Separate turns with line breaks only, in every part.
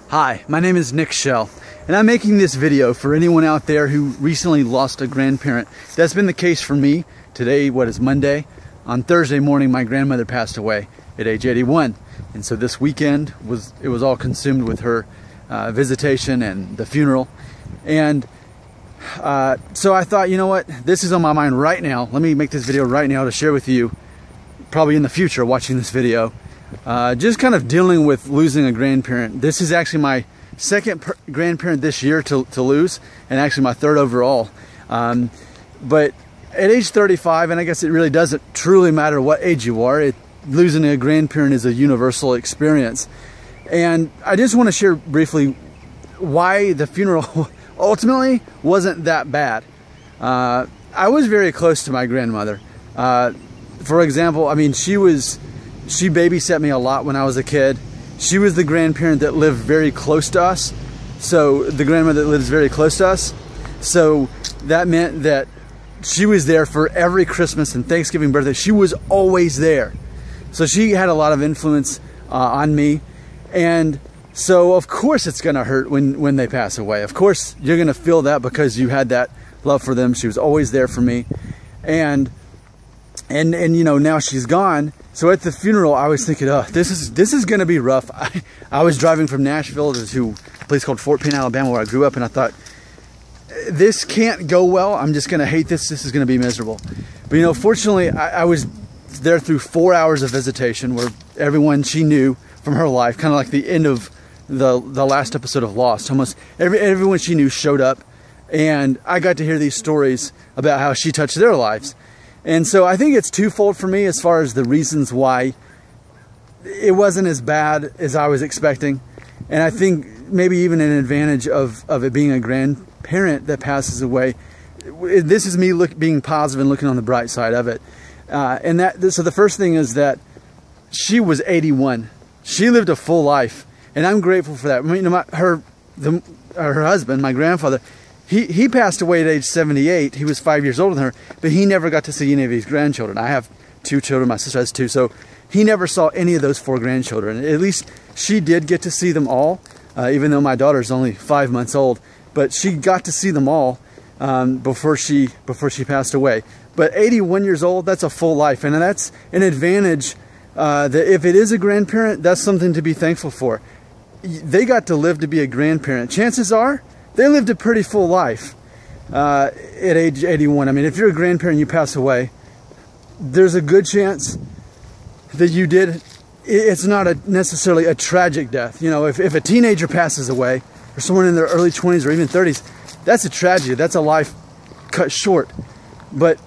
Hi, my name is Nick Shell, and I'm making this video for anyone out there who recently lost a grandparent. That's been the case for me. Today, what is Monday? On Thursday morning, my grandmother passed away at age 81. And so this weekend, was all consumed with her visitation and the funeral. And so I thought, you know what? This is on my mind right now. Let me make this video right now to share with you, probably in the future watching this video. Just kind of dealing with losing a grandparent. This is actually my second grandparent this year to lose, and actually my third overall. But at age 35, and I guess it really doesn't truly matter what age you are, losing a grandparent is a universal experience. And I just want to share briefly why the funeral ultimately wasn't that bad. I was very close to my grandmother. For example, I mean, she babysat me a lot when I was a kid. She was the grandparent that lived very close to us. So the grandmother that lives very close to us. So that meant that she was there for every Christmas and Thanksgiving, birthday. She was always there. So she had a lot of influence on me. And so of course it's gonna hurt when they pass away. Of course you're gonna feel that because you had that love for them. She was always there for me. And you know, now she's gone. So at the funeral, I was thinking, oh, this is going to be rough. I was driving from Nashville to a place called Fort Payne, Alabama, where I grew up, and I thought, this can't go well. I'm just going to hate this. This is going to be miserable. But, you know, fortunately, I was there through 4 hours of visitation where everyone she knew from her life, kind of like the end of the last episode of Lost, almost everyone she knew showed up, and I got to hear these stories about how she touched their lives. And so I think it's twofold for me as far as the reasons why it wasn't as bad as I was expecting. And I think maybe even an advantage of it being a grandparent that passes away. This is me being positive and looking on the bright side of it. So the first thing is that she was 81. She lived a full life. And I'm grateful for that. I mean, her husband, my grandfather, He passed away at age 78. He was 5 years older than her, but he never got to see any of his grandchildren. I have 2 children. My sister has 2. So he never saw any of those 4 grandchildren. At least she did get to see them all, even though my daughter's only 5 months old. But she got to see them all before she passed away. But 81 years old, that's a full life. And that's an advantage that if it is a grandparent, that's something to be thankful for. They got to live to be a grandparent. Chances are, they lived a pretty full life at age 81. I mean, if you're a grandparent and you pass away, there's a good chance that you did. It's not necessarily a tragic death. You know, if a teenager passes away, or someone in their early 20s or even 30s, that's a tragedy. That's a life cut short. But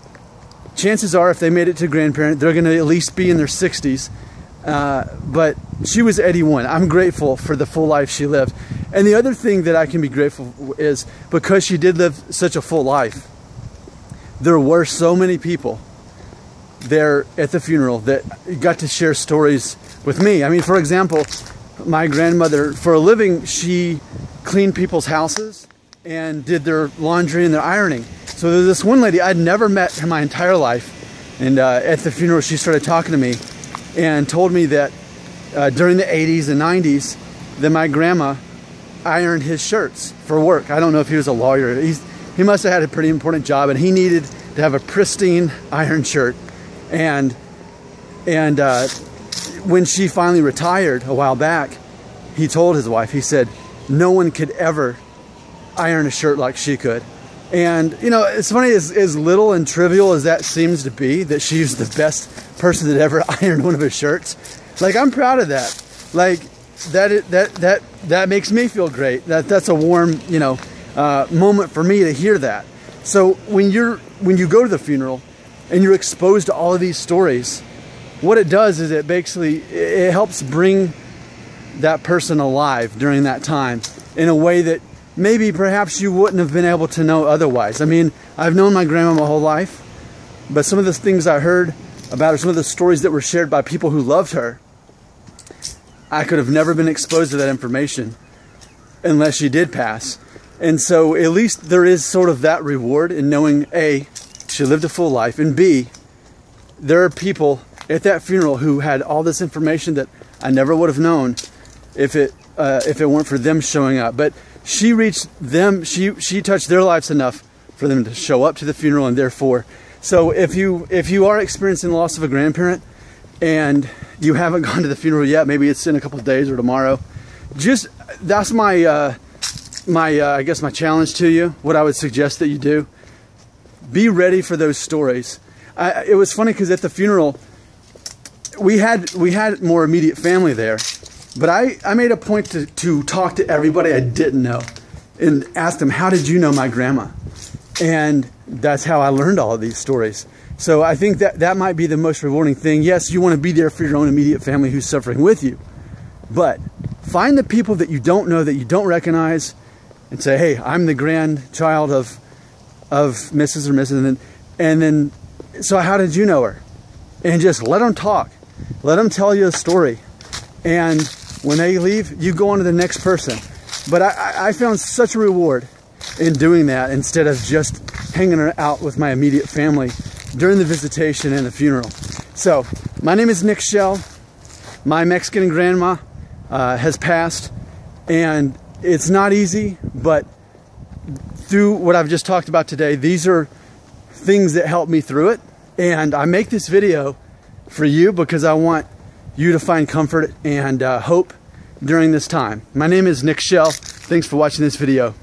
chances are, if they made it to grandparent, they're going to at least be in their 60s. But she was 81. I'm grateful for the full life she lived. And the other thing that I can be grateful for is because she did live such a full life, there were so many people there at the funeral that got to share stories with me. I mean, for example, my grandmother, for a living, she cleaned people's houses and did their laundry and their ironing. So there's this one lady I'd never met in my entire life. And at the funeral, she started talking to me and told me that during the 80s and 90s, that my grandma ironed his shirts for work. I don't know if he was a lawyer. He must have had a pretty important job, and he needed to have a pristine iron shirt. And when she finally retired a while back, he told his wife, he said, no one could ever iron a shirt like she could. And, you know, it's funny, as little and trivial as that seems to be, that she was the best person that ever ironed one of his shirts. Like, I'm proud of that. Like, that makes me feel great. That's a warm, you know, moment for me to hear that. So when you go to the funeral and you're exposed to all of these stories, what it does is it helps bring that person alive during that time in a way that maybe perhaps you wouldn't have been able to know otherwise. I mean, I've known my grandma my whole life, but some of the things I heard about her, some of the stories that were shared by people who loved her, I could have never been exposed to that information unless she did pass. And so at least there is sort of that reward in knowing, A, she lived a full life, and B, there are people at that funeral who had all this information that I never would have known if it if it weren't for them showing up. But she reached them, she touched their lives enough for them to show up to the funeral, and therefore. So if you are experiencing the loss of a grandparent and you haven't gone to the funeral yet, maybe it's in a couple of days or tomorrow, that's my I guess my challenge to you, what I would suggest that you do. Be ready for those stories. It was funny because at the funeral, we had more immediate family there, but I made a point to talk to everybody I didn't know and ask them, how did you know my grandma? And that's how I learned all of these stories. So I think that might be the most rewarding thing. Yes, you want to be there for your own immediate family who's suffering with you, but find the people that you don't know, that you don't recognize, and say, hey, I'm the grandchild of Mrs. or Mrs. And then, so how did you know her? And just let them talk. Let them tell you a story. And when they leave, you go on to the next person. But I found such a reward in doing that instead of just hanging out with my immediate family during the visitation and the funeral. So, my name is Nick Shell. My Mexican grandma has passed, and it's not easy, but through what I've just talked about today, these are things that help me through it. And I make this video for you because I want you to find comfort and hope during this time. My name is Nick Shell. Thanks for watching this video.